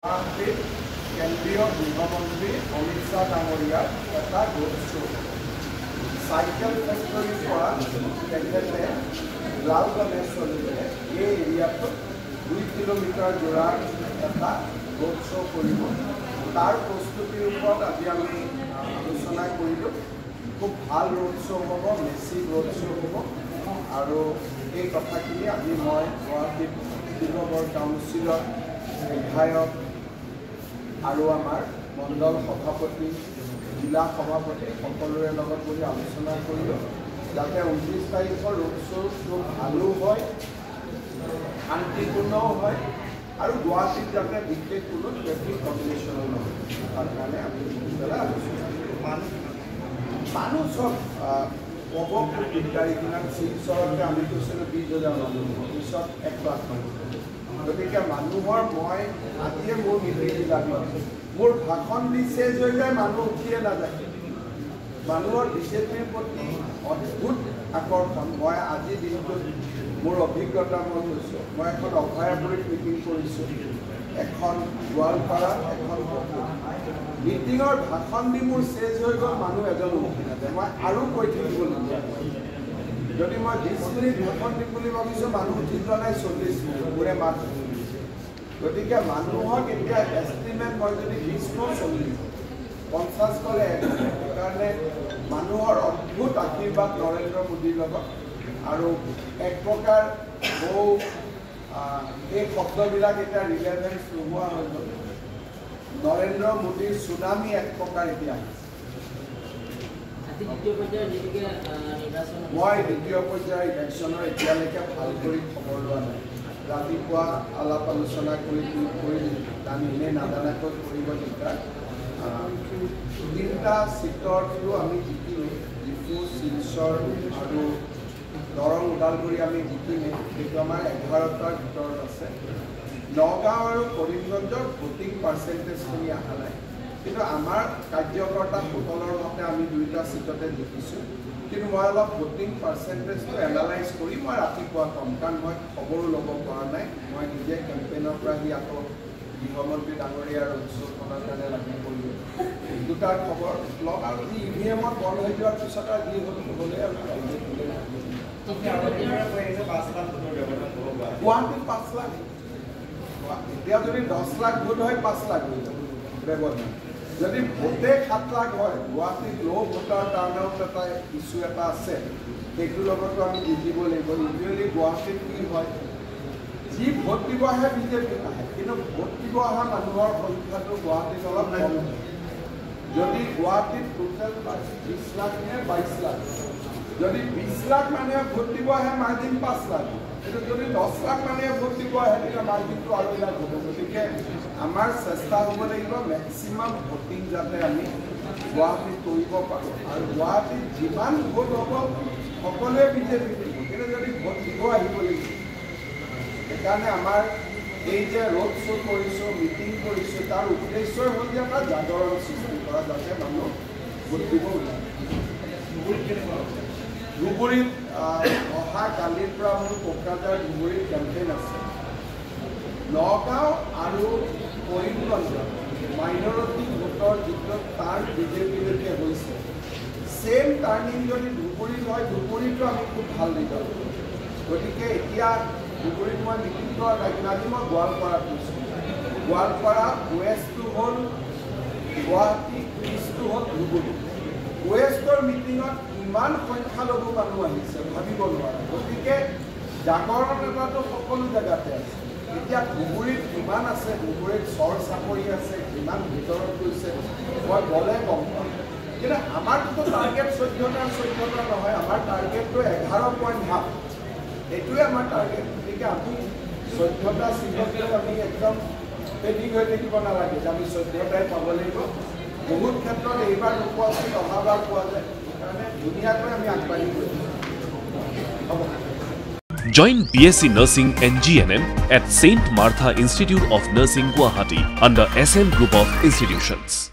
কেন্দ্ৰীয় গৃহমন্ত্ৰী অমিত শ্বাহ ডাঙৰীয়াৰ এটা ৰোড শ্ব' চাইকেল ফেক্টৰীৰ পৰা তেখেতে লাল গণেশলৈকে এই এৰিয়াটোত 2 কিলোমিটাৰ জোৰাৰ এটা ৰোড শ্ব' কৰিব। তাৰ প্ৰস্তুতিৰ ওপৰত আজি আমি আলোচনা কৰিলোঁ। খুব ভাল ৰোড শ্ব' হ'ব, মেচিভ ৰোড শ্ব' হ'ব আৰু এই কথাখিনি আজি মই গুৱাহাটীত ডিব্ৰুগড় কাউন্সিলৰ বিধায়ক আৰু আমাৰ মণ্ডল সভাপতি জিলা সভাপতি সকলোৰে লগত বহি আলোচনা কৰিলোঁ যাতে 29 তাৰিখৰ ৰোড শ্ব'টো ভালো হয়, শান্তিপূৰ্ণও হয় আৰু গুৱাহাটীত যাতে বিশেষ কোনো ট্ৰেফিক কণ্ডিশ্যনো নহয়। তাৰ কাৰণে আমি আলোচনা মানুহ চব ক'ব গাড়ী কিনাৰ শিলচৰতে আমি কৈছিলোঁ 20,000 মানুহ, পিছত 1 লাখ মানুহ। গতিকে মানুহৰ মই আজিয়ে মোৰ মিটিং লাগি মোৰ ভাষণ দি চেজ হৈ যায়, মানুহ উঠিয়ে নাযায়। মানুহৰ বিজেপিৰ প্ৰতি অদ্ভুত আকৰ্ষণ। মই আজি দিনটোত মোৰ অভিজ্ঞতা মই কৈছোঁ। মই এখন অভয়াপুৰীত মিটিং কৰিছোঁ, এখন গোৱালপাৰাত, এখন বকুত। মিটিঙৰ ভাষণ দি মোৰ চেজ হৈ গ'ল, মানুহ এজনো উঠি নাযায়। মই আৰু কৈ থাকিবলগীয়া। যদি মই 20 মিনিট ভাষণ দিম বুলি ভাবিছোঁ, মানুহ উঠি যোৱা নাই 40 মিনিট মোৰে মাত। গতিকে মানুহক এতিয়া এষ্টিমেট মই যদি 20 50 ক'লে সেইকাৰণে মানুহৰ অদ্ভুত আশীৰ্বাদ নৰেন্দ্ৰ মোদীৰ লগত আৰু এক প্ৰকাৰ বহু এই শব্দবিলাক এতিয়া ৰিলেভেঞ্চ নোহোৱা হৈ গ'ল। নৰেন্দ্ৰ মোদীৰ চুনামি এক প্ৰকাৰ এতিয়া মই দ্বিতীয় পৰ্যায়ৰ ইলেকশ্যনৰ এতিয়ালৈকে ভাল কৰি খবৰ লোৱা নাই। ৰাতিপুৱা আলাপ আলোচনা কৰি আমি এনেই নাজানাকৈ কৰিব দিগদাৰ। 3টা চিটৰটো আমি জিকিলোঁ, ডিফু, শিলচৰ আৰু দৰং ওদালগুৰি আমি জিকিমেই। সেইটো আমাৰ 11টাৰ ভিতৰত আছে। নগাঁও আৰু কৰিমগঞ্জৰ ভোটিং পাৰ্চেণ্টেজখিনি অহা নাই, কিন্তু আমাৰ কাৰ্যকৰ্তাসকলৰ মতে আমি 2টা চিটতে জিকিছোঁ। কিন্তু মই অলপ ভোটিং পাৰ্চেণ্টেজটো এনালাইজ কৰি মই ৰাতিপুৱা ক'ম, কাৰণ মই খবৰো ল'ব পৰা নাই। মই নিজে কেম্পেইনৰ পৰা আহি আকৌ গৃহমন্ত্ৰী ডাঙৰীয়াৰ উৎসৱখনৰ কাৰণে লাগি পৰিলোঁ। 2টাৰ খবৰ ল'ম আৰু EVM-ত বন্ধ হৈ যোৱাৰ পিছত আৰু যি হ'লে আৰু গুৱাহাটীত 5 লাখ, এতিয়া যদি 10 লাখ ভোট হয় 5 লাখ হৈ যাব ব্যৱধান। যদি ভোটে 7 লাখ হয়, গুৱাহাটীত ল' ভোটাৰ টাৰ্ণ আউট এটা ইছ্যু এটা আছে, সেইটোৰ লগতো আমি বুজিব লাগিব। ইউজুৱেলি গুৱাহাটীত কি হয়, যি ভোট দিব আহে বিজেপি নাহে, কিন্তু ভোট দিব অহা মানুহৰ সংখ্যাটো গুৱাহাটীত অলপ কম। যদি গুৱাহাটীত টোটেল 20 লাখ নে 22 লাখ, যদি 20 লাখ মানুহে ভোট দিব আহে মাৰ্জিন 5 লাখ, কিন্তু যদি 10 লাখ মানুহে ভোট দিব আহে তেতিয়া মাৰ্জিনটো আৰু লাখ হ'ব। গতিকে আমাৰ চেষ্টা হ'ব লাগিব মেক্সিমাম ভোটিং যাতে আমি গুৱাহাটীত কৰিব পাৰোঁ আৰু গুৱাহাটীত যিমান ভোট হ'ব সকলোৱে বিজেপি দিব, কিন্তু যদি ভোট দিব আহিব লাগিব। সেইকাৰণে আমাৰ এই যে ৰোড শ্ব' কৰিছোঁ, মিটিং কৰিছোঁ, তাৰ উদ্দেশ্যই হ'ল যে এটা জাগৰণ সৃষ্টি কৰা, যাতে মানুহ ভোট দিব ওলায়। ধুবুৰীত অহা কালিৰ পৰা মোৰ কোকৰাঝাৰ ধুবুৰীত কেম্পেইন আছে। নগাঁও আৰু কৰিমগঞ্জত মাইনৰিটি ভোটৰ যিটো টাৰ্ণ বিজেপিলৈকে হৈছে, ছেইম টাৰ্ণিং যদি ধুবুৰীত হয়, ধুবুৰীতো আমি খুব ভাল ৰিজাল্ট কৰোঁ। গতিকে এতিয়া ধুবুৰীত মই মিটিং কৰা নাই, কিন্তু আজি মই গোৱালপাৰাত গৈছোঁ। গোৱালপাৰা ৱেষ্টটো হ'ল গুৱাহাটী, ইষ্টটো হ'ল ধুবুৰী। ৱেষ্টৰ মিটিঙত ইমান সংখ্যালঘু মানুহ আহিছে ভাবিব নোৱাৰে। গতিকে জাগৰণ এটাটো সকলো জেগাতে আছে। এতিয়া ধুবুৰীত কিমান আছে, ধুবুৰীত চৰ চাকৰি আছে, কিমান ভিতৰত গৈছে মই গ'লে গম পাম। কিন্তু আমাৰতো টাৰ্গেট 14টা নহয়, আমাৰ টাৰ্গেটটো 11.5। এইটোৱে আমাৰ টাৰ্গেট। গতিকে আমি 14টা চিটতকৈ আমি একদম পেণ্ডিং হৈ থাকিব নালাগে যে আমি 14টাই পাব লাগিব। বহুত ক্ষেত্ৰত এইবাৰ নোপোৱা চিট অহাবাৰ পোৱা যায়, সেইকাৰণে ধুনীয়াকৈ আমি আগবাঢ়ি গৈছোঁ। হ'ব। Join BSc Nursing and GNM at St. Martha Institute of Nursing, Guwahati under SM Group of Institutions.